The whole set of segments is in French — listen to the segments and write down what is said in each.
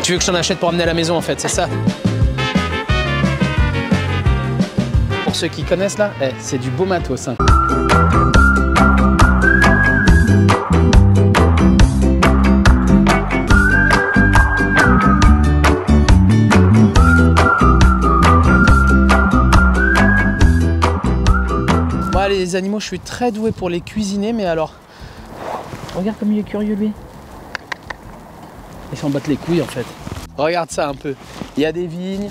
Tu veux que je t'en achète pour amener à la maison en fait, c'est ça? Pour ceux qui connaissent là, c'est du beau matos. Hein. Moi les animaux, je suis très doué pour les cuisiner, mais alors... Regarde comme il est curieux lui. Ils s'en battent les couilles en fait. Regarde ça un peu. Il y a des vignes,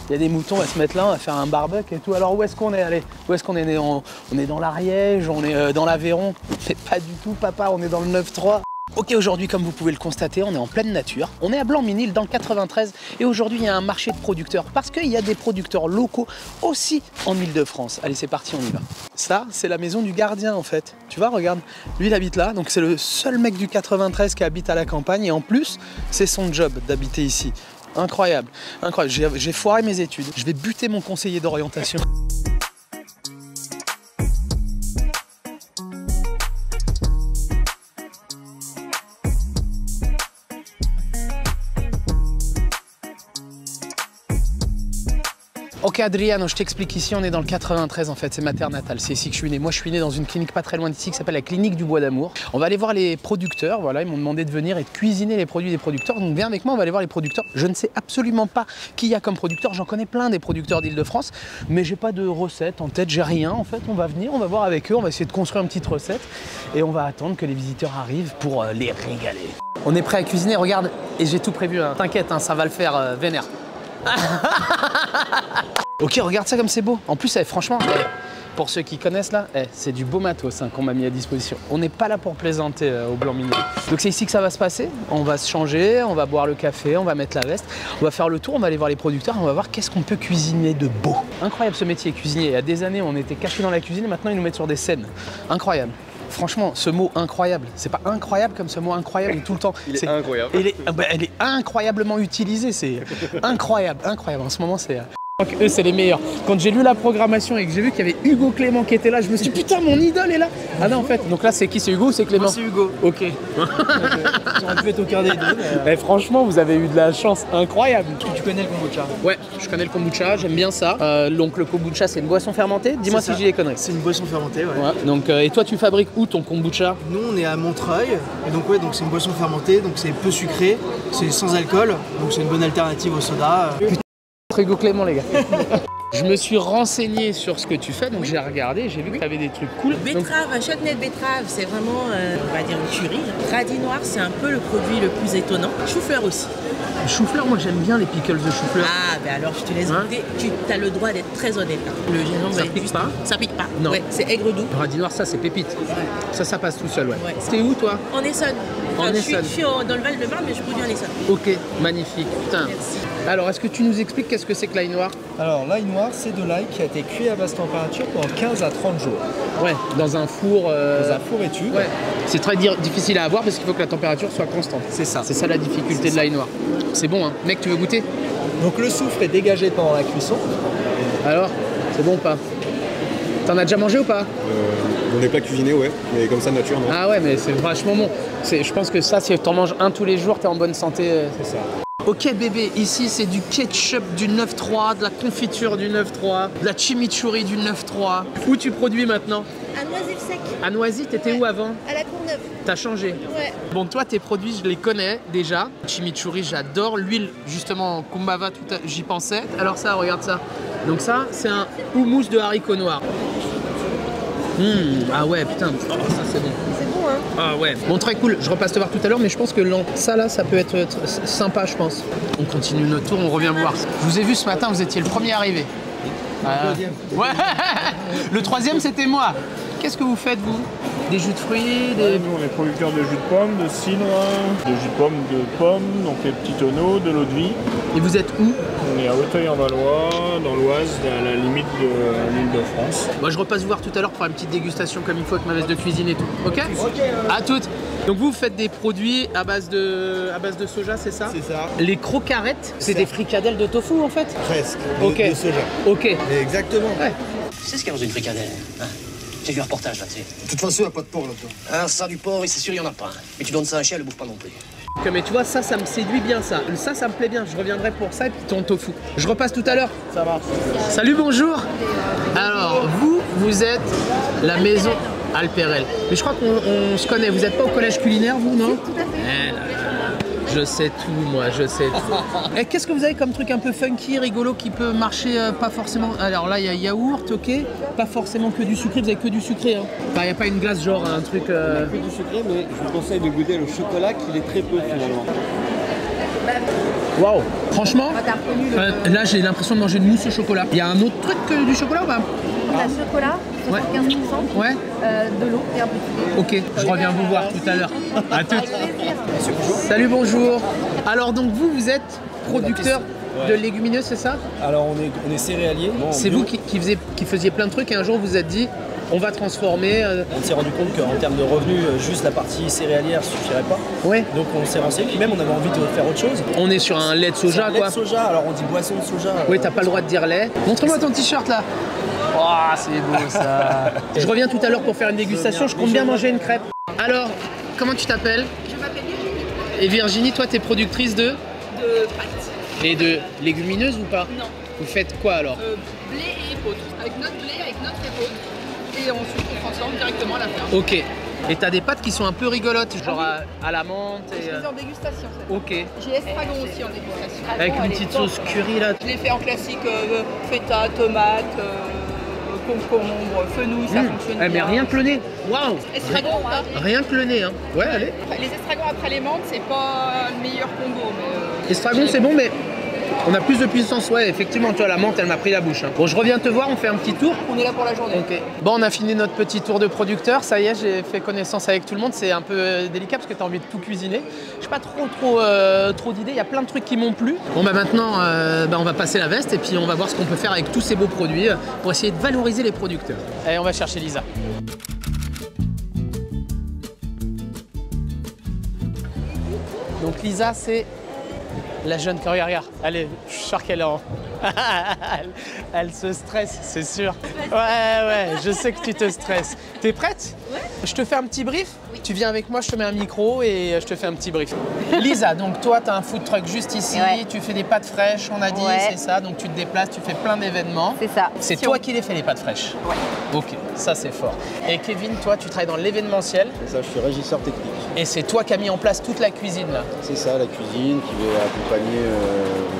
il y a des moutons, on va se mettre là, on va faire un barbecue et tout. Alors où est-ce qu'on est allé? Où est-ce qu'on est? On est dans l'Ariège, on est dans l'Aveyron. Mais pas du tout papa, on est dans le 9-3. Ok, aujourd'hui, comme vous pouvez le constater, on est en pleine nature. On est à Blanc-Ménil, dans le 93. Et aujourd'hui, il y a un marché de producteurs. Parce qu'il y a des producteurs locaux aussi en Ile-de-France. Allez, c'est parti, on y va. Ça, c'est la maison du gardien, en fait. Tu vois, regarde. Lui, il habite là. Donc, c'est le seul mec du 93 qui habite à la campagne. Et en plus, c'est son job d'habiter ici. Incroyable. Incroyable. J'ai foiré mes études. Je vais buter mon conseiller d'orientation. Ok Adriano, je t'explique, ici on est dans le 93 en fait, c'est ma terre natale, c'est ici que je suis né. Moi je suis né dans une clinique pas très loin d'ici qui s'appelle la clinique du Bois d'Amour. On va aller voir les producteurs, voilà, ils m'ont demandé de venir et de cuisiner les produits des producteurs. Donc viens avec moi, on va aller voir les producteurs. Je ne sais absolument pas qui y a comme producteur, j'en connais plein des producteurs d'Île-de-France, mais j'ai pas de recette en tête, j'ai rien en fait. On va venir, on va voir avec eux, on va essayer de construire une petite recette et on va attendre que les visiteurs arrivent pour les régaler. On est prêt à cuisiner, regarde, et j'ai tout prévu, hein. T'inquiète, hein, ça va le faire vénère. Ok, regarde ça comme c'est beau. En plus, franchement, pour ceux qui connaissent là, c'est du beau matos qu'on m'a mis à disposition. On n'est pas là pour plaisanter au Blanc-Ménil. Donc c'est ici que ça va se passer. On va se changer, on va boire le café, on va mettre la veste, on va faire le tour, on va aller voir les producteurs, on va voir qu'est-ce qu'on peut cuisiner de beau. Incroyable ce métier, cuisinier. Il y a des années, on était cachés dans la cuisine et maintenant ils nous mettent sur des scènes. Incroyable. Franchement, ce mot incroyable, c'est pas incroyable comme ce mot incroyable tout le temps. Il est incroyable. Elle est incroyablement utilisée, c'est incroyable, incroyable. En ce moment, c'est... Eux, c'est les meilleurs. Quand j'ai lu la programmation et que j'ai vu qu'il y avait Hugo Clément qui était là, je me suis dit putain, mon idole est là. Ah non, en fait, donc là, c'est qui? C'est Hugo ou c'est Clément? Moi, c'est Hugo. Ok. J'aurais pu être au cœur des deux. Mais... franchement, vous avez eu de la chance incroyable. Tu connais le kombucha? Ouais, je connais le kombucha, j'aime bien ça. Donc le kombucha, c'est une boisson fermentée. Dis-moi si j'ai des conneries. C'est une boisson fermentée, ouais. Donc, et toi, tu fabriques où ton kombucha? Nous, on est à Montreuil. Et donc, ouais, donc c'est une boisson fermentée, donc c'est peu sucré, c'est sans alcool, donc c'est une bonne alternative au soda. Hugo Clément, les gars. Je me suis renseigné sur ce que tu fais, donc j'ai regardé, j'ai vu que tu avais des trucs cool. Betterave, un chutney de betterave, c'est vraiment, on va dire, une tuerie. Radis noir, c'est un peu le produit le plus étonnant. Chou-fleur aussi. Chou-fleur, moi j'aime bien les pickles de chou-fleur. Ah, ben alors je te laisse goûter. Tu as le droit d'être très honnête. Hein. Le gingembre, ça pique pas? Ça pique pas. Non. Ouais, c'est aigre doux. Le radis noir, ça c'est pépite. Ouais. Ça passe tout seul, ouais. C'était où toi? En Essonne. En Essonne. Je suis dans le Val-de-Marne, mais je produis en Essonne. Ok, magnifique. Putain. Merci. Alors, est-ce que tu nous expliques qu'est-ce que c'est que l'ail noir? Alors, l'ail noir, c'est de l'ail qui a été cuit à basse température pendant 15 à 30 jours. Ouais, dans un four... Dans un four et tube. Ouais. C'est très difficile à avoir parce qu'il faut que la température soit constante. C'est ça. C'est ça la difficulté de l'ail noir. C'est bon, hein. Mec, tu veux goûter? Donc, le soufre est dégagé pendant la cuisson. Alors, c'est bon ou pas? T'en as déjà mangé ou pas? On n'est pas cuisiné, ouais, mais comme ça, nature, non? Ah ouais, mais c'est vachement bon. Je pense que ça, si t'en manges un tous les jours, t'es en bonne santé. C'est ça. Ok bébé, ici c'est du ketchup du 9-3, de la confiture du 9-3, de la chimichurri du 9-3. Où tu produis maintenant? À Noisy-le-Sec. À Noisy, t'étais où avant? À la Courneuve. T'as changé? Ouais. Bon, toi, tes produits, je les connais déjà. Chimichurri, j'adore. L'huile, justement, kumbhava, j'y pensais. Alors ça, regarde ça. Donc ça, c'est un houmous de haricots noirs. Ah ouais, putain, oh, ça c'est bon. C'est bon, hein? Ah ouais. Bon, très cool. Je repasse te voir tout à l'heure, mais je pense que ça là, ça peut être sympa, je pense. On continue notre tour, on revient vous voir. Je vous ai vu ce matin, vous étiez le premier arrivé. Le deuxième. Ouais. Le troisième, c'était moi. Qu'est-ce que vous faites, vous? Des jus de fruits, des... Nous, on est producteurs de jus de pomme, de cidre, de jus de pomme, donc les petits tonneaux, de l'eau de vie. Et vous êtes où? On est à Auteuil-en-Valois, dans l'Oise, à la limite de l'Île-de-France. Moi, je repasse vous voir tout à l'heure pour faire une petite dégustation comme il faut avec ma veste de cuisine et tout. Ok? À toutes. Donc vous faites des produits à base de soja, c'est ça? C'est ça. Les crocarettes, c'est des fricadelles de tofu en fait? Presque. Ok. De soja. Ok. Mais exactement. Ouais. Tu sais ce qu'il y a dans une fricadelle, hein? J'ai vu un reportage là-dessus. De toute façon, il n'y a pas de porc là-dedans. Ah, ça, du porc, oui, c'est sûr, il n'y en a pas. Mais tu donnes ça à un chien, elle le bouffe pas non plus. Mais tu vois, ça me séduit bien ça. Ça me plaît bien. Je reviendrai pour ça et puis ton tofu. Je repasse tout à l'heure. Ça marche. Salut, bonjour. Alors, vous êtes la maison Alperel. Mais je crois qu'on se connaît. Vous n'êtes pas au collège culinaire, vous, non? Tout à fait. Je sais tout, moi, je sais tout. Et qu'est-ce que vous avez comme truc un peu funky, rigolo, qui peut marcher pas forcément... Alors là, il y a yaourt, ok. Pas forcément que du sucré, vous avez que du sucré. Hein. Enfin, il n'y a pas une glace genre un truc... Il y a que du sucré, mais je vous conseille de goûter le chocolat qui est très peu finalement. Waouh. Franchement, là j'ai l'impression de manger une mousse au chocolat. Il y a un autre truc que du chocolat ou pas? On a chocolat, 75%, ouais. De l'eau et un petit lait. Ok, je reviens vous voir tout à l'heure. À toutes. Salut, bonjour. Alors donc vous êtes producteur de légumineuses, c'est ça? Alors on est céréalier. C'est vous qui faisiez plein de trucs et un jour vous vous êtes dit on va transformer. On s'est rendu compte qu'en termes de revenus, juste la partie céréalière ne suffirait pas. Ouais. Donc on s'est renseigné, puis même on avait envie de faire autre chose. On est sur un lait de soja, lait de soja, alors on dit boisson de soja. Oui, t'as pas le droit de dire lait. Montre-moi ton t-shirt là. Oh, c'est beau ça. Je reviens tout à l'heure pour faire une dégustation. Je compte bien manger une crêpe. Alors, comment tu t'appelles? Je m'appelle Virginie. Et Virginie, toi, t'es productrice de Pâtes. Et de légumineuses ou pas? Non. Vous faites quoi alors? Blé et épeautre. Avec notre blé, avec notre épeautre. Et ensuite on transforme directement à la ferme. Ok. Et t'as des pâtes qui sont un peu rigolotes, genre à la menthe et... Je les fais en dégustation. Ça. Ok. J'ai estragon aussi en dégustation. Avec une petite sauce curry là. Je les fais en classique feta, tomate, concombre, fenouil, ça fonctionne bien. Mais rien que le nez. Waouh. Estragon, rien que le nez, hein. Ouais, allez. Les estragons après les menthes, c'est pas le meilleur combo. Mais estragon, c'est bon, mais on a plus de puissance. Ouais, effectivement, tu vois, la menthe, elle m'a pris la bouche. Hein. Bon, je reviens te voir, on fait un petit tour. On est là pour la journée. Ok. Bon, on a fini notre petit tour de producteur. Ça y est, j'ai fait connaissance avec tout le monde. C'est un peu délicat parce que tu as envie de tout cuisiner. Je n'ai pas trop d'idées. Il y a plein de trucs qui m'ont plu. Bon, bah maintenant, on va passer la veste et puis on va voir ce qu'on peut faire avec tous ces beaux produits pour essayer de valoriser les producteurs. Allez, on va chercher Lisa. Donc Lisa, c'est la jeune que regarde. Allez, je suis sûr qu'elle est en... elle se stresse, c'est sûr. Ouais, je sais que tu te stresses. T'es prête? Ouais. Je te fais un petit brief? Oui. Tu viens avec moi, je te mets un micro et je te fais un petit brief. Lisa, donc toi, tu as un food truck juste ici. Ouais. Tu fais des pâtes fraîches, on a dit, c'est ça. Donc tu te déplaces, tu fais plein d'événements. C'est ça. C'est toi qui les fais, les pâtes fraîches? Ouais. Ok, ça c'est fort. Et Kevin, toi, tu travailles dans l'événementiel? C'est ça, je suis régisseur technique. Et c'est toi qui as mis en place toute la cuisine là? C'est ça, la cuisine qui va accompagner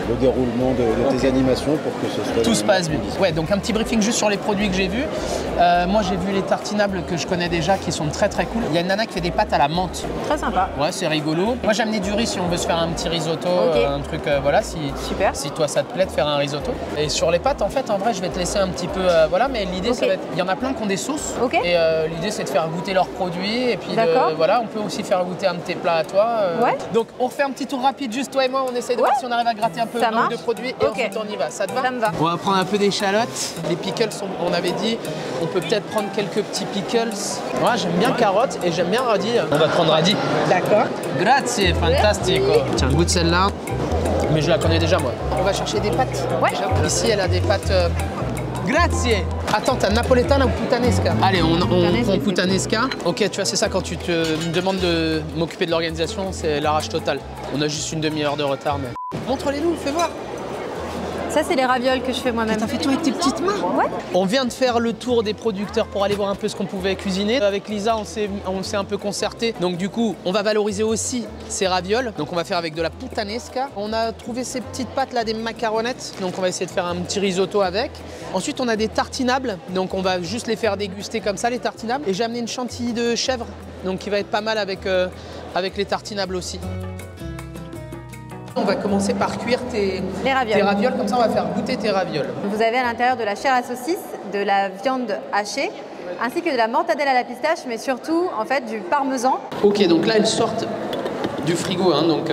le déroulement de tes animations pour que ce soit... Tout se passe bien. Ouais, donc un petit briefing juste sur les produits que j'ai vus. Moi j'ai vu les tartinables que je connais déjà qui sont très cool. Il y a une nana qui fait des pâtes à la menthe. Très sympa. Ouais, c'est rigolo. Moi j'ai amené du riz si on veut se faire un petit risotto, un truc voilà, Super. Si toi ça te plaît de faire un risotto. Et sur les pâtes en fait, en vrai je vais te laisser un petit peu, voilà, mais l'idée ça va être, il y en a plein qui ont des sauces. Et l'idée c'est de faire goûter leurs produits et puis voilà, on peut aussi faire goûter un de tes plats à toi. Donc on refait un petit tour rapide, juste toi et moi, on essaie de voir si on arrive à gratter un peu de produits et ensuite on y va. Ça te va? Ça me va. On va prendre un peu d'échalotes. Les pickles, on avait dit, on peut peut-être prendre quelques petits pickles. Moi j'aime bien carottes et j'aime bien radis. On va prendre radis. D'accord. Grazie, fantastico. Tiens, goûte celle-là. Mais je la connais déjà moi. On va chercher des pâtes. Ouais. Ici elle a des pâtes. Grazie. Attends, t'as napoletana ou puttanesca? Allez, on prend puttanesca. Ok, tu vois, c'est ça quand tu me demandes de m'occuper de l'organisation, c'est l'arrache totale. On a juste une demi-heure de retard, mais... Montre-les-nous, fais voir. Ça, c'est les ravioles que je fais moi-même. T'as fait toi avec tes petites mains? Ouais. On vient de faire le tour des producteurs pour aller voir un peu ce qu'on pouvait cuisiner. Avec Lisa, on s'est un peu concerté. Donc du coup, on va valoriser aussi ces ravioles. Donc on va faire avec de la puttanesca. On a trouvé ces petites pâtes là, des macaronettes. Donc on va essayer de faire un petit risotto avec. Ensuite, on a des tartinables. Donc on va juste les faire déguster comme ça, les tartinables. Et j'ai amené une chantilly de chèvre. Donc qui va être pas mal avec les tartinables aussi. On va commencer par cuire tes ravioles, comme ça on va faire goûter tes ravioles. Vous avez à l'intérieur de la chair à saucisse, de la viande hachée, ainsi que de la mortadelle à la pistache, mais surtout en fait du parmesan. Ok, donc là elles sortent du frigo, hein, donc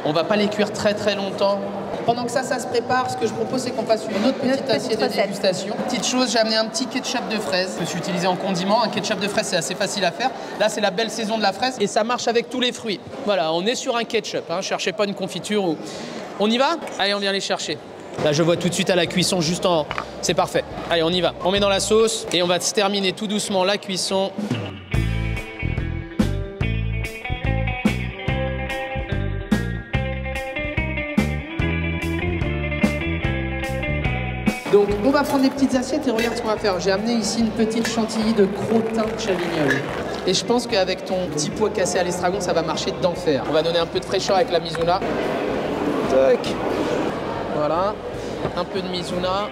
on va pas les cuire très longtemps. Pendant que ça se prépare, ce que je propose, c'est qu'on fasse une autre petite assiette de dégustation. Petite chose, j'ai amené un petit ketchup de fraise que je suis utilisé en condiment. Un ketchup de fraise, c'est assez facile à faire. Là, c'est la belle saison de la fraise et ça marche avec tous les fruits. Voilà, on est sur un ketchup. Hein. Cherchez pas une confiture ou... On y va? Allez, on vient les chercher. Là, je vois tout de suite à la cuisson, juste en... C'est parfait. Allez, on y va. On met dans la sauce et on va se terminer tout doucement la cuisson. Donc on va prendre des petites assiettes et regarde ce qu'on va faire. J'ai amené ici une petite chantilly de crottin de Chavignol. Et je pense qu'avec ton petit pois cassé à l'estragon, ça va marcher d'enfer. On va donner un peu de fraîcheur avec la Mizuna. Tac. Voilà. Un peu de Mizuna.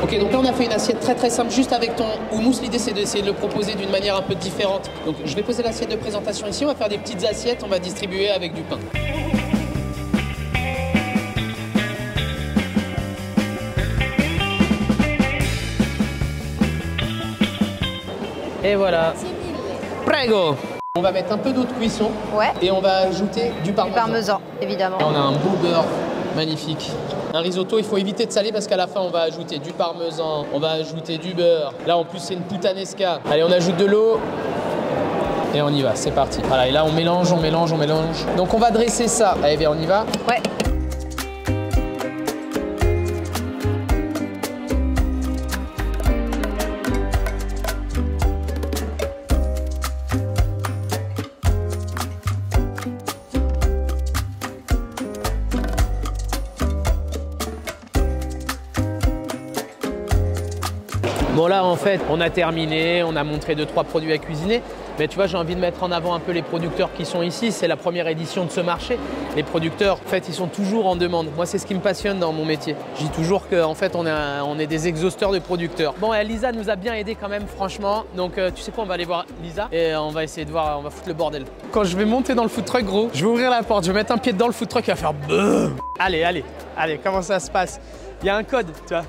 Ok, donc là on a fait une assiette très simple juste avec ton houmous. L'idée c'est d'essayer de le proposer d'une manière un peu différente. Donc je vais poser l'assiette de présentation ici. On va faire des petites assiettes, on va distribuer avec du pain. Et voilà. Prego. On va mettre un peu d'eau de cuisson. Ouais. Et on va ajouter du parmesan. Du parmesan, évidemment. Et on a un beau beurre magnifique. Un risotto, il faut éviter de saler parce qu'à la fin, on va ajouter du parmesan, on va ajouter du beurre. Là, en plus, c'est une puttanesca. Allez, on ajoute de l'eau. Et on y va, c'est parti. Voilà, et là, on mélange. Donc, on va dresser ça. Allez, bien, on y va. Ouais. Bon là en fait on a terminé, on a montré 2-3 produits à cuisiner, mais tu vois j'ai envie de mettre en avant un peu les producteurs qui sont ici, c'est la première édition de ce marché. Les producteurs en fait ils sont toujours en demande, moi c'est ce qui me passionne dans mon métier. Je dis toujours qu'en fait on est des exhausteurs de producteurs. Bon Lisa nous a bien aidé quand même franchement, donc tu sais quoi, on va aller voir Lisa et on va essayer de voir, on va foutre le bordel. Quand je vais monter dans le food truck gros, je vais ouvrir la porte, je vais mettre un pied dans le food truck, il va faire BEUM. Allez, comment ça se passe? Il y a un code, tu vois.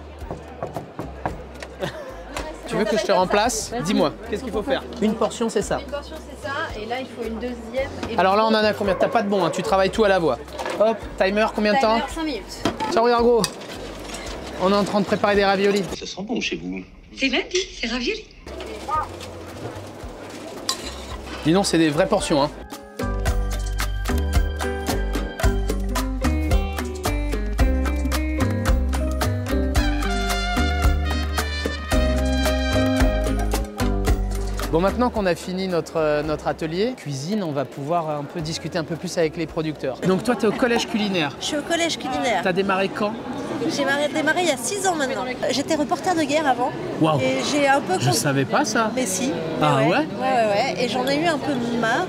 Tu veux que je te remplace? Dis-moi, qu'est-ce qu'il faut faire? Une portion, c'est ça. Une portion, c'est ça. Et là, il faut une deuxième. Alors là, on en a combien? T'as pas de bon, hein, tu travailles tout à la voix. Hop, timer, combien de temps? Timer, 5 minutes. Tiens, regarde gros. On est en train de préparer des raviolis. Ça sent bon chez vous. C'est lundi, c'est ravioli. Dis donc, c'est des vraies portions, hein. Bon, maintenant qu'on a fini notre atelier cuisine, on va pouvoir un peu discuter un peu plus avec les producteurs. Donc toi, tu es au collège culinaire. Je suis au collège culinaire. Tu as démarré quand? J'ai démarré il y a 6 ans maintenant. J'étais reporter de guerre avant. Waouh. Et j'ai un peu... Je savais pas ça. Mais si. Ah ouais? Ouais. Et j'en ai eu un peu marre,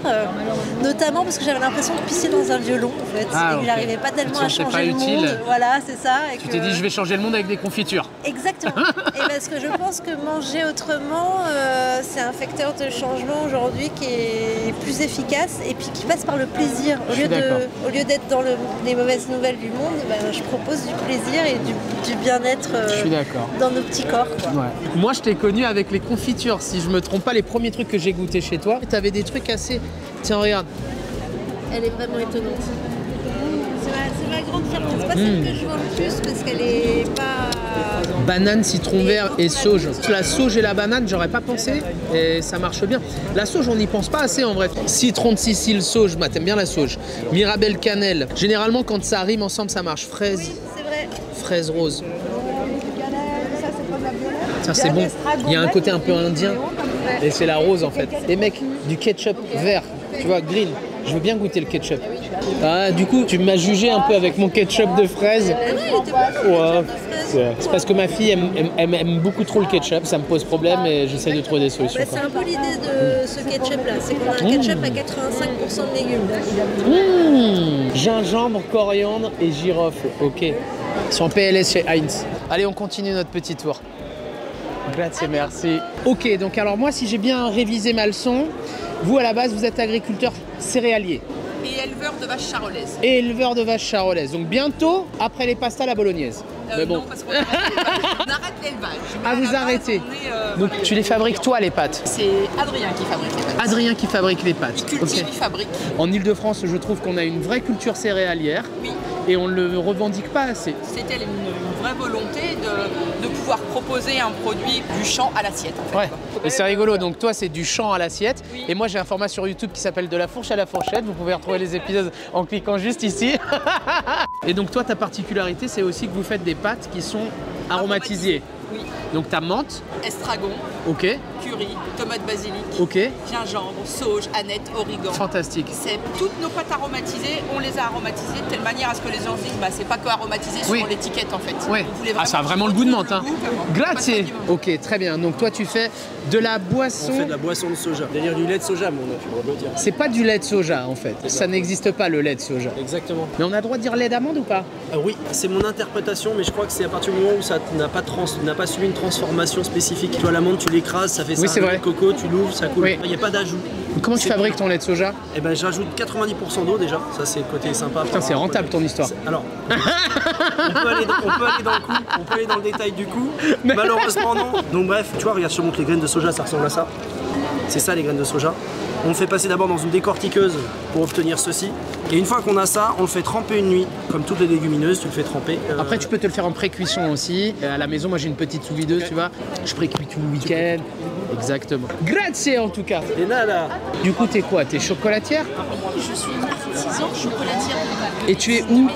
notamment parce que j'avais l'impression de pisser dans un violon en fait. Ah, et que okay. j'arrivais pas tellement à changer pas le utile. monde. Voilà, c'est ça. Et tu t'es dit, je vais changer le monde avec des confitures. Exactement. Et parce que je pense que manger autrement, c'est un facteur de changement aujourd'hui qui est plus efficace et puis qui passe par le plaisir. Au lieu d'être dans les mauvaises nouvelles du monde, je propose du plaisir et du bien-être dans nos petits corps. Quoi. Ouais. Moi, je t'ai connu avec les confitures. Si je me trompe pas, les premiers trucs que j'ai goûté chez toi, tu avais des trucs assez... Tiens, regarde. Elle est vraiment étonnante. C'est ma grande fierté. C'est pas celle que je vends le plus parce qu'elle est pas... Banane, citron vert et sauge. La sauge et la banane, j'aurais pas pensé et ça marche bien. La sauge, on n'y pense pas assez en vrai. Citron de Sicile, sauge, bah, t'aimes bien la sauge. Mirabelle, cannelle. Généralement, quand ça rime ensemble, ça marche. Fraise. Oui, c'est vrai. Fraise rose. Ça, c'est bon. Il y a un côté un peu indien et c'est la rose en fait. Et mec, du ketchup vert, tu vois, green. Je veux bien goûter le ketchup. Ah, du coup, tu m'as jugé un peu avec mon ketchup de fraise. Ouais. C'est parce que ma fille aime beaucoup trop le ketchup, ça me pose problème et j'essaie de trouver des solutions. C'est un peu l'idée de ce ketchup là, c'est qu'on a un ketchup à 85% de légumes. Gingembre, coriandre et girofle, ok. Ils sont en PLS chez Heinz. Allez, on continue notre petit tour. Grazie, merci. Ok, donc alors moi, si j'ai bien révisé ma leçon, vous à la base, vous êtes agriculteur céréalier. Et éleveur de vaches charolaises. Et éleveur de vaches charolaises. Donc bientôt, après les pastas, la bolognaise. Mais bon. Non, parce qu'on arrête l'élevage. Ah, vous arrêtez. Donc tu les fabriques toi, les pâtes? C'est Adrien qui fabrique les pâtes. Adrien qui fabrique les pâtes. Il cultive, il fabrique. En Ile-de-France, je trouve qu'on a une vraie culture céréalière. Oui. Et on ne le revendique pas assez. C'était une vraie volonté de pouvoir proposer un produit du champ à l'assiette. En fait, ouais, et c'est rigolo. Donc toi, c'est du champ à l'assiette. Oui. Et moi, j'ai un format sur YouTube qui s'appelle De la fourche à la fourchette. Vous pouvez retrouver les épisodes en cliquant juste ici. Et donc toi, ta particularité, c'est aussi que vous faites des pâtes qui sont aromatisées. Oui. Donc ta menthe. Estragon. Ok. curry, tomate basilic, Ok. gingembre, sauge, aneth, origan. Fantastique. C'est toutes nos pâtes aromatisées, on les a aromatisées de telle manière à ce que les gens se disent, bah c'est pas que aromatisé sur l'étiquette en fait. Oui. On voulait Ça a vraiment le goût de menthe. Hein. Grazie. Goût, Ok, très bien. Donc toi tu fais de la boisson. On fait de la boisson de soja. C'est-à-dire du lait de soja, mais on a pu le dire. C'est pas du lait de soja en fait. Ça n'existe pas le lait de soja. Exactement. Mais on a le droit de dire lait d'amande ou pas? Oui, c'est mon interprétation, mais je crois que c'est à partir du moment où ça n'a pas subi une transformation spécifique. Tu vois, l'amande, tu l'écrases, ça fait ça. C'est vrai. Le coco, tu l'ouvres, ça coule. Il n'y a pas d'ajout. Comment tu fabriques ton lait de soja? Eh ben, j'ajoute 90% d'eau déjà. Ça, c'est le côté sympa. Putain, c'est rentable ton histoire. Alors, on peut aller dans le coup, on peut aller dans le détail du coup. Malheureusement, non. Donc bref, tu vois, regarde, je te montre les graines de soja, ça ressemble à ça. C'est ça les graines de soja. On le fait passer d'abord dans une décortiqueuse pour obtenir ceci. Et une fois qu'on a ça, on le fait tremper une nuit. Comme toutes les légumineuses, tu le fais tremper. Après, tu peux te le faire en pré-cuisson aussi. À la maison, moi j'ai une petite sous-videuse, tu vois. Je pré-cuis tout le week-end. Exactement. Grazie en tout cas. Et nada. Du coup, t'es quoi? T'es chocolatière? Je suis artisan chocolatière. Et tu es où?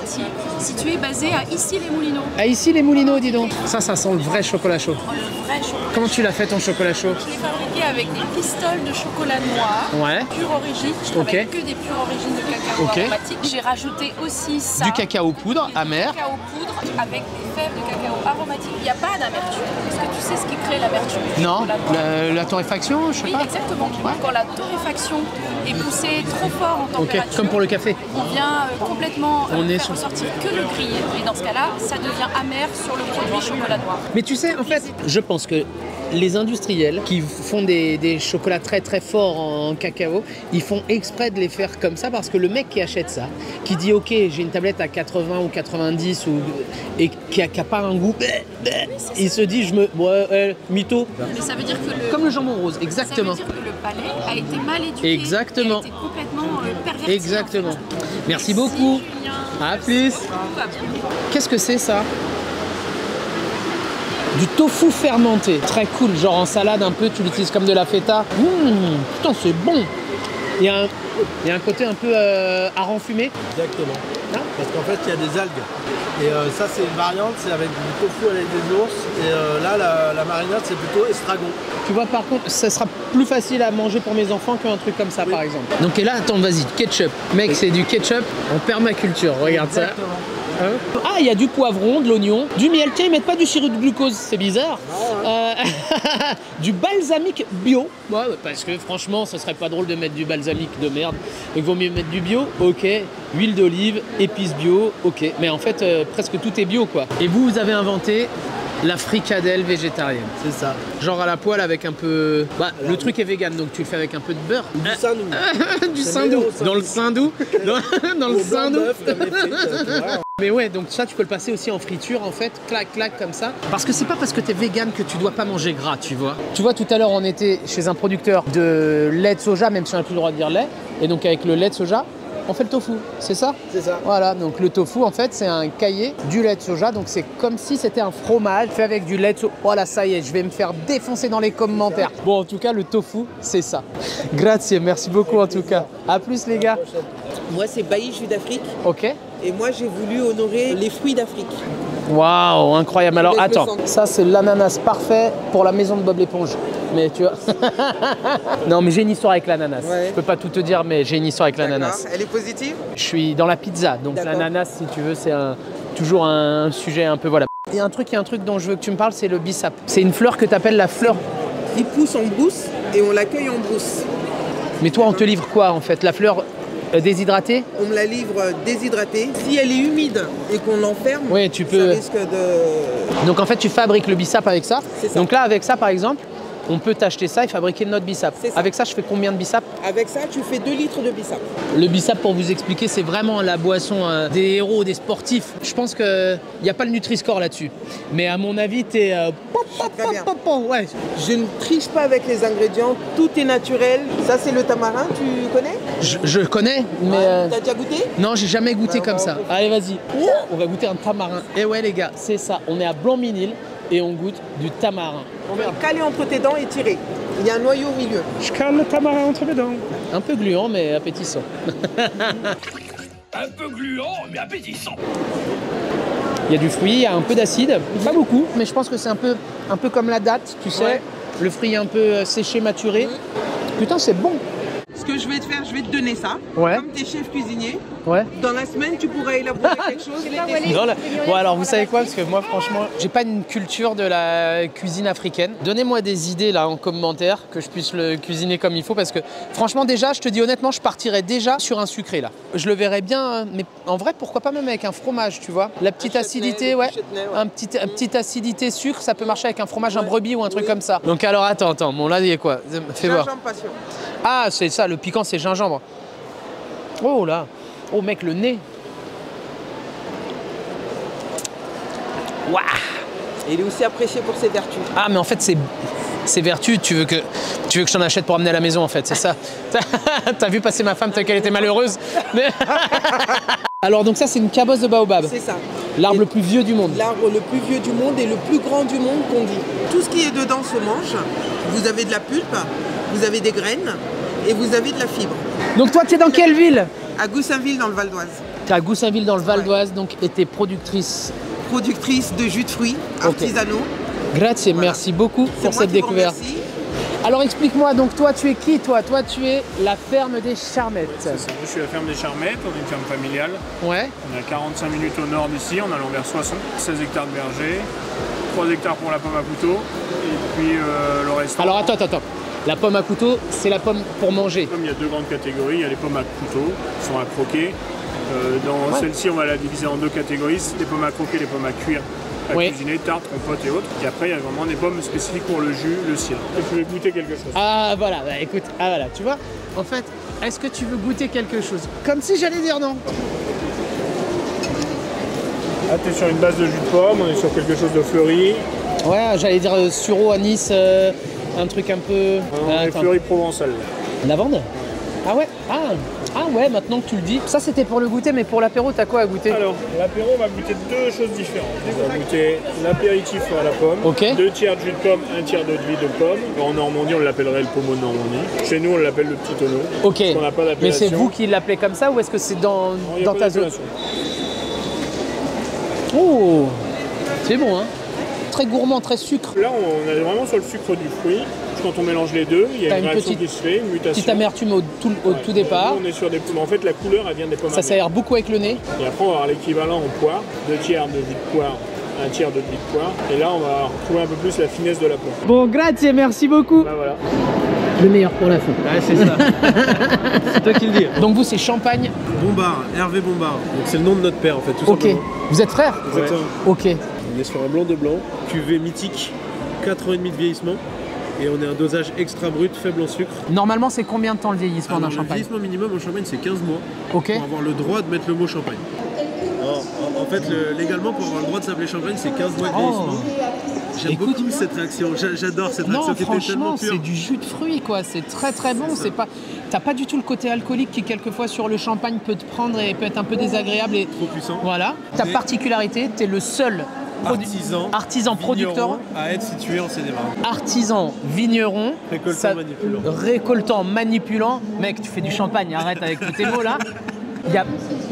Située basée à Issy-les-Moulineaux. À Issy-les-Moulineaux, dis donc. Ça sent le vrai chocolat chaud. Le vrai chocolat. Comment tu l'as fait ton chocolat chaud? Je l'ai fabriqué avec des pistoles de chocolat noir. Ouais. Pure origine. Je travaille que des pures origines de cacao aromatique. J'ai rajouté aussi ça. Du cacao poudre amer. Du cacao poudre avec des fèves de cacao aromatique. Il n'y a pas d'amertume. Est-ce que tu sais ce qui crée l'amertume? Non, la torréfaction, je sais pas. Oui, exactement. Quand la torréfaction est poussée trop fort en température, comme pour le café. On vient complètement faire ressortir que le grillé. Et dans ce cas-là, ça devient amer sur le produit chocolat noir. Mais tu sais, en fait, je pense que les industriels qui font des chocolats très très forts en cacao, ils font exprès de les faire comme ça parce que le mec qui achète ça, qui dit ok j'ai une tablette à 80 ou 90 et qui a pas un goût, il se dit mytho. Mais ça veut dire que comme le jambon rose, exactement. Ça veut dire que le palais a été mal éduqué. Exactement. A été complètement perverti. Exactement. En fait. Merci beaucoup. Julien. À plus. Qu'est-ce que c'est ça? Du tofu fermenté, très cool, genre en salade un peu, tu l'utilises comme de la feta. Putain, c'est bon. Il y a un côté un peu hareng fumé. Exactement. Parce qu'en fait, il y a des algues. Et ça, c'est une variante, c'est avec du tofu avec des ours. Et là, la marinade, c'est plutôt estragon. Tu vois, par contre, ça sera plus facile à manger pour mes enfants qu'un truc comme ça, par exemple. Donc, et là, attends, vas-y, ketchup. Mec, c'est du ketchup en permaculture, regarde ça. Ah, il y a du poivron, de l'oignon, du miel. Tiens, ils mettent pas du sirop de glucose, c'est bizarre. Du balsamique bio. Ouais, parce que franchement, ce serait pas drôle de mettre du balsamique de merde. Il vaut mieux mettre du bio, ok. Huile d'olive, épices bio, ok. Mais en fait, presque tout est bio, quoi. Et vous avez inventé la fricadelle végétarienne. C'est ça. Genre à la poêle avec un peu... le truc est vegan, donc tu le fais avec un peu de beurre. Du saindoux. Du saindoux. Dans le saindoux. Dans le saindoux. Mais ouais, donc ça, tu peux le passer aussi en friture, en fait. Clac, clac, comme ça. Parce que c'est pas parce que t'es vegan que tu dois pas manger gras, tu vois. Tu vois, tout à l'heure, on était chez un producteur de lait de soja, même si on n'a plus le droit de dire lait. Et donc, avec le lait de soja, on fait le tofu, c'est ça? C'est ça. Voilà, donc le tofu, en fait, c'est un caillé du lait de soja. Donc, c'est comme si c'était un fromage fait avec du lait de soja. Voilà, ça y est, je vais me faire défoncer dans les commentaires. Bon, en tout cas, le tofu, c'est ça. Grazie, merci beaucoup en tout cas. À plus, les gars. Moi, c'est Bailly Jus d'Afrique. Ok. Et moi, j'ai voulu honorer les fruits d'Afrique. Waouh, incroyable. Alors, attends, ça, c'est l'ananas parfait pour la maison de Bob l'éponge. Mais tu vois... Non, mais j'ai une histoire avec l'ananas. Ouais. Je peux pas tout te dire, mais j'ai une histoire avec l'ananas. Elle est positive? Je suis dans la pizza, donc l'ananas, si tu veux, c'est toujours un sujet un peu... Voilà. Il y a un truc dont je veux que tu me parles, c'est le bissap. C'est une fleur que tu appelles la fleur... Il pousse en brousse et on l'accueille en brousse. Mais toi, on te livre quoi, en fait? La fleur déshydratée? On me la livre déshydratée. Si elle est humide et qu'on l'enferme, tu peux... ça risque de... Donc en fait, tu fabriques le bissap avec ça. Donc là, avec ça, par exemple, on peut t'acheter ça et fabriquer notre bissap. Avec ça, je fais combien de bissap? Avec ça, tu fais 2 litres de bissap. Le bissap, pour vous expliquer, c'est vraiment la boisson des héros, des sportifs. Je pense qu'il n'y a pas le Nutri-Score là-dessus. Mais à mon avis, t'es... Ouais. Je ne triche pas avec les ingrédients, tout est naturel. Ça, c'est le tamarin, tu connais? Je connais, mais... T'as déjà goûté? Non, j'ai jamais goûté comme ça. Allez, vas-y. On va goûter un tamarin. Et ouais, les gars, c'est ça. On est à Blanc-Minil et on goûte du tamarin. On va le caler entre tes dents et tirer. Il y a un noyau au milieu. Je cale le tamarin entre mes dents. Un peu gluant, mais appétissant. Un peu gluant, mais appétissant. Il y a du fruit, il y a un peu d'acide. Pas beaucoup, mais je pense que c'est un peu comme la date, tu sais. le fruit un peu séché, maturé. Putain, c'est bon. Ce que je vais te faire, je vais te donner ça. Ouais. Comme t'es chef cuisinier. Ouais. Dans la semaine, tu pourrais élaborer quelque chose. Bon alors vous savez quoi, parce que moi franchement j'ai pas une culture de la cuisine africaine. Donnez-moi des idées là en commentaire que je puisse le cuisiner comme il faut, parce que franchement déjà je te dis honnêtement je partirais déjà sur un sucré là. Je le verrais bien, mais en vrai pourquoi pas même avec un fromage, tu vois. La petite acidité, ouais, un petit acidité sucre, ça peut marcher avec un fromage, un brebis ou un truc comme ça. Donc alors attends, bon là il y a quoi? Fais voir. Gingembre passion. Ah c'est ça, le piquant c'est gingembre. Oh là. Oh mec, le nez. Waouh. Et il est aussi apprécié pour ses vertus. Ah mais en fait c'est vertus, tu veux que je t'en achète pour amener à la maison en fait, c'est ça. T'as vu passer ma femme, qu'elle était malheureuse. Mais... Alors donc ça c'est une cabosse de baobab. C'est ça. L'arbre le plus vieux du monde. L'arbre le plus vieux du monde et le plus grand du monde qu'on dit. Tout ce qui est dedans se mange. Vous avez de la pulpe, vous avez des graines et vous avez de la fibre. Donc toi tu es dans quelle ville? À Goussainville dans le Val d'Oise. Tu es à Goussainville dans le Val d'Oise, donc et tu es productrice. Productrice de jus de fruits artisanaux. Grazie, voilà. Merci beaucoup pour cette découverte. Alors explique-moi, donc toi tu es qui toi? Toi tu es la ferme des Charmettes. C'est ça, je suis la ferme des Charmettes, on est une ferme familiale. Ouais. On est à 45 minutes au nord d'ici, en allant vers Soissons. 16 hectares de verger, 3 hectares pour la pomme à couteau, et puis le restaurant. Alors attends. La pomme à couteau, c'est la pomme pour manger. Comme il y a deux grandes catégories, il y a les pommes à couteau, qui sont à croquer. Dans celle-ci, on va la diviser en deux catégories, les pommes à croquer, les pommes à cuire, à cuisiner, tarte, compote et autres. Et après, il y a vraiment des pommes spécifiques pour le jus, le cidre. Je vais goûter quelque chose. Ah voilà, bah, écoute, voilà, tu vois, en fait, est-ce que tu veux goûter quelque chose? Comme si j'allais dire non. Là, tu es sur une base de jus de pomme, on est sur quelque chose de fleuri. Ouais, j'allais dire sureau, anis, un truc un peu... fleuri provençal. Lavande? Ah ouais? Ah ouais, maintenant que tu le dis. Ça c'était pour le goûter, mais pour l'apéro, t'as quoi à goûter? Alors, l'apéro, on va goûter deux choses différentes. On va goûter l'apéritif à la pomme. Ok. 2 tiers de jus de pomme, 1 tiers d'eau de vie de pomme. En Normandie, on l'appellerait le pommeau de Normandie. Chez nous, on l'appelle le petit tonneau. Ok. On n'a pas d'appellation. Mais c'est vous qui l'appelez comme ça ou est-ce que c'est dans ta zone? Oh, c'est bon, hein? Très gourmand, très sucre. Là, on est vraiment sur le sucre du fruit. Quand on mélange les deux, il y a une réaction qui se fait, une mutation. Petite amertume au tout départ. Nous, on est sur des pommes. En fait, la couleur, elle vient des pommes. Ça s'aère beaucoup avec le nez. Et après, on va avoir l'équivalent en poire. 2 tiers de vie de poire, 1 tiers de vie de poire. Et là, on va retrouver un peu plus la finesse de la poire. Bon, grazie, merci beaucoup. Bah, voilà. Le meilleur pour la fin. Ouais, c'est ça. C'est toi qui le dis. Donc vous, c'est Champagne. Bombard, Hervé Bombard. Donc c'est le nom de notre père en fait, tout simplement. Ok. Vous êtes frères? Exactement. Ok. On est sur un blanc de blanc, cuvée mythique, 4 ans et demi de vieillissement. Et on est un dosage extra brut, faible en sucre. Normalement, c'est combien de temps le vieillissement d'un champagne? Le vieillissement minimum en champagne, c'est 15 mois. Ok. Pour avoir le droit de mettre le mot champagne. Alors, en fait, légalement, pour avoir le droit de s'appeler champagne, c'est 15 mois de vieillissement. J'aime beaucoup cette réaction, j'adore cette réaction. Non, franchement, c'est du jus de fruits, quoi. C'est très très bon. C'est pas, t'as pas du tout le côté alcoolique qui, quelquefois, sur le champagne peut te prendre et peut être un peu désagréable. Et... Trop puissant. Voilà. Ta particularité, t'es le seul artisan producteur à être situé en Seine-et-Marne. Artisan vigneron, récoltant manipulant. Mec, tu fais du champagne, arrête avec tous tes mots là. Il n'y a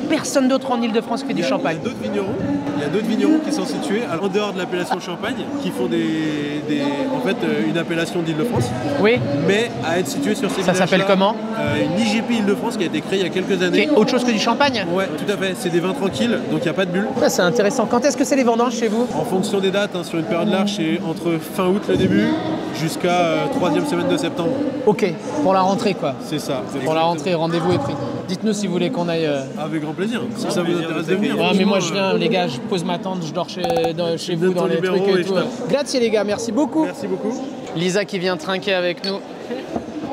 personne d'autre en Ile-de-France qui fait du champagne. Il y a d'autres vignerons qui sont situés en dehors de l'appellation Champagne, qui font en fait une appellation d'Île-de-France. Oui. Mais à être situé sur ces Ça s'appelle comment? Une IGP Île-de-France qui a été créée il y a quelques années. Qui est autre chose que du champagne? Ouais, tout à fait. C'est des vins tranquilles, donc il n'y a pas de bulles. C'est intéressant. Quand est-ce que c'est les vendanges chez vous? En fonction des dates, sur une période large, c'est entre fin août le début jusqu'à 3e semaine de septembre. Ok, pour la rentrée quoi. C'est ça. Pour la rentrée, rendez-vous est pris. Dites-nous si vous voulez qu'on aille... Avec grand plaisir, si ça vous intéresse de venir. Ouais, mais moi je viens, les gars, je pose ma tente, je dors chez vous dans les trucs et tout. Grazie les gars, merci beaucoup. Merci beaucoup. Lisa qui vient trinquer avec nous.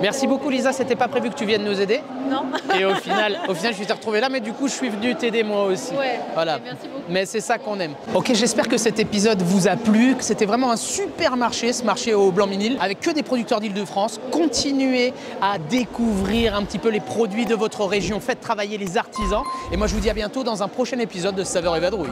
Merci beaucoup Lisa, c'était pas prévu que tu viennes nous aider? Non. Et au final, je suis retrouvé là, mais du coup, je suis venu t'aider moi aussi. Ouais, voilà. merci beaucoup. Mais c'est ça qu'on aime. Ok, j'espère que cet épisode vous a plu, que c'était vraiment un super marché, ce marché au Blanc-Minil, avec que des producteurs d'Île-de-France. Continuez à découvrir un petit peu les produits de votre région, faites travailler les artisans. Et moi, je vous dis à bientôt dans un prochain épisode de Saveurs et Vadrouille.